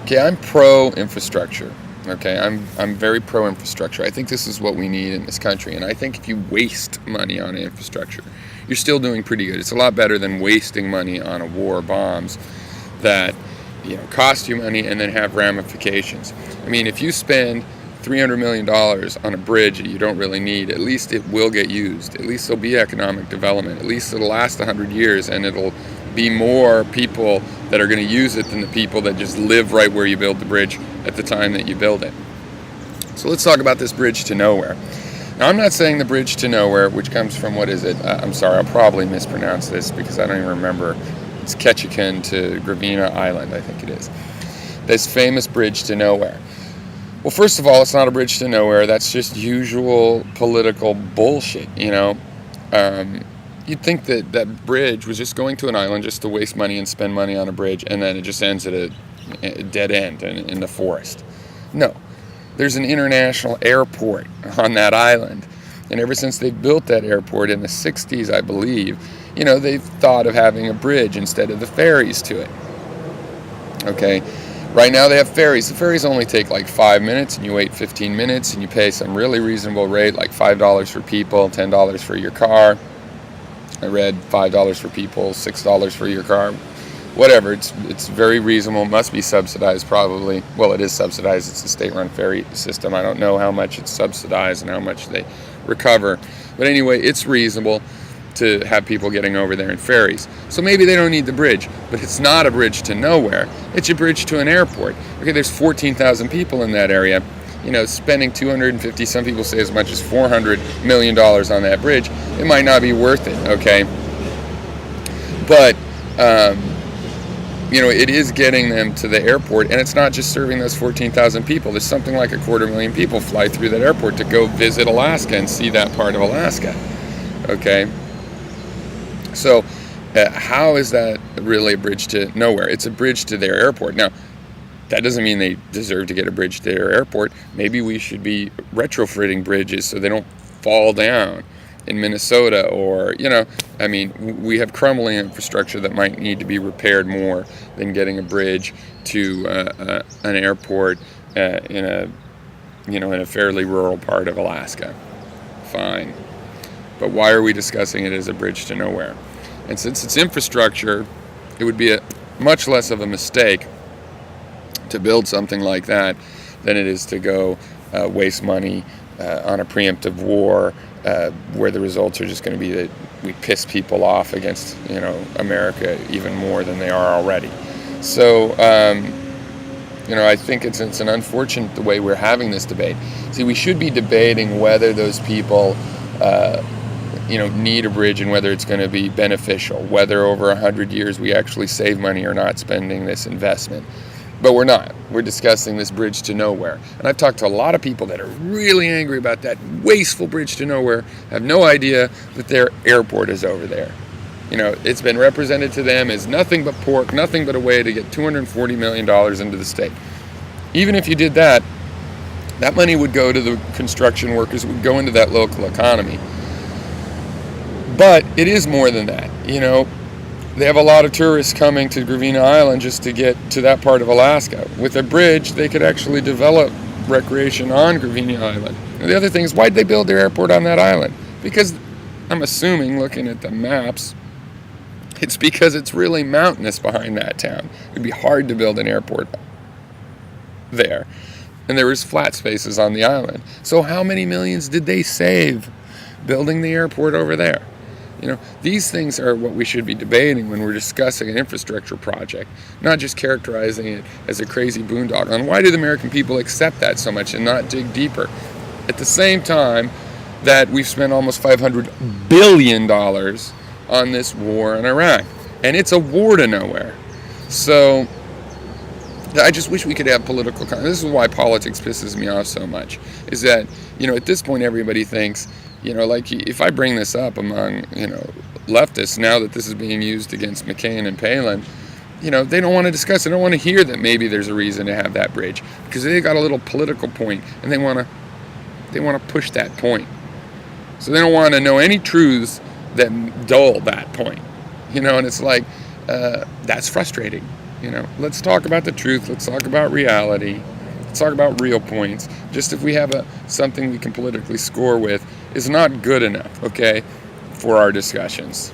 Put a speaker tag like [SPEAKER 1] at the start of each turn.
[SPEAKER 1] Okay, I'm pro infrastructure. Okay, I'm very pro infrastructure. I think this is what we need in this country, and I think if you waste money on infrastructure, you're still doing pretty good. It's a lot better than wasting money on a war, bombs that cost you money and then have ramifications. I mean, if you spend $300 million on a bridge that you don't really need, at least it will get used. At least there'll be economic development. At least it'll last 100 years, and it'll be more people that are going to use it than the people that just live right where you build the bridge at the time that you build it. So let's talk about this bridge to nowhere. Now, I'm not saying the bridge to nowhere, which comes from, what is it? I'm sorry, I'll probably mispronounce this because I don't even remember. It's Ketchikan to Gravina Island, I think it is. This famous bridge to nowhere. Well, first of all, it's not a bridge to nowhere. That's just usual political bullshit, You'd think that that bridge was just going to an island just to waste money and spend money on a bridge, and then it just ends at a dead end in the forest. No. There's an international airport on that island. And ever since they built that airport in the 60s, I believe, they've thought of having a bridge instead of the ferries to it. Okay. Right now they have ferries. The ferries only take like 5 minutes, and you wait 15 minutes, and you pay some really reasonable rate, like $5 for people, $10 for your car. I read $5 for people, $6 for your car. Whatever, it's very reasonable. Must be subsidized probably. Well, it is subsidized. It's a state-run ferry system. I don't know how much it's subsidized and how much they recover. But anyway, it's reasonable to have people getting over there in ferries. So maybe they don't need the bridge, but it's not a bridge to nowhere. It's a bridge to an airport. Okay, there's 14,000 people in that area. Spending 250, some people say as much as $400 million on that bridge, it might not be worth it, okay? But, it is getting them to the airport, and it's not just serving those 14,000 people. There's something like 250,000 people fly through that airport to go visit Alaska and see that part of Alaska, okay? So, how is that really a bridge to nowhere? It's a bridge to their airport. Now, that doesn't mean they deserve to get a bridge to their airport. Maybe we should be retrofitting bridges so they don't fall down in Minnesota, or, we have crumbling infrastructure that might need to be repaired more than getting a bridge to an airport in a fairly rural part of Alaska. Fine. But why are we discussing it as a bridge to nowhere? And since it's infrastructure, it would be a much less of a mistake to build something like that than it is to go waste money on a preemptive war where the results are just going to be that we piss people off against America even more than they are already. So I think it's an unfortunate the way we're having this debate. See, we should be debating whether those people need a bridge and whether it's going to be beneficial, whether over 100 years we actually save money or not spending this investment. But we're not. We're discussing this bridge to nowhere. And I've talked to a lot of people that are really angry about that wasteful bridge to nowhere, have no idea that their airport is over there. It's been represented to them as nothing but pork, nothing but a way to get $240 million into the state. Even if you did that, that money would go to the construction workers, it would go into that local economy. But it is more than that, They have a lot of tourists coming to Gravina Island just to get to that part of Alaska. With a bridge, they could actually develop recreation on Gravina Island. And the other thing is, why'd they build their airport on that island? Because, I'm assuming, looking at the maps, it's because it's really mountainous behind that town. It'd be hard to build an airport there. And there was flat spaces on the island. So how many millions did they save building the airport over there? These things are what we should be debating when we're discussing an infrastructure project, not just characterizing it as a crazy boondoggle. And why do the American people accept that so much and not dig deeper? At the same time that we've spent almost $500 billion on this war in Iraq. And it's a war to nowhere. So I just wish we could have political this is why politics pisses me off so much, is that, at this point everybody thinks, if I bring this up among, leftists, now that this is being used against McCain and Palin, they don't want to discuss it. They don't want to hear that maybe there's a reason to have that bridge, because they got a little political point, and they want to push that point. So they don't want to know any truths that dull that point, and it's like, that's frustrating. Let's talk about the truth. Let's talk about reality. Let's talk about real points. Just if we have something we can politically score with is not good enough, okay, for our discussions.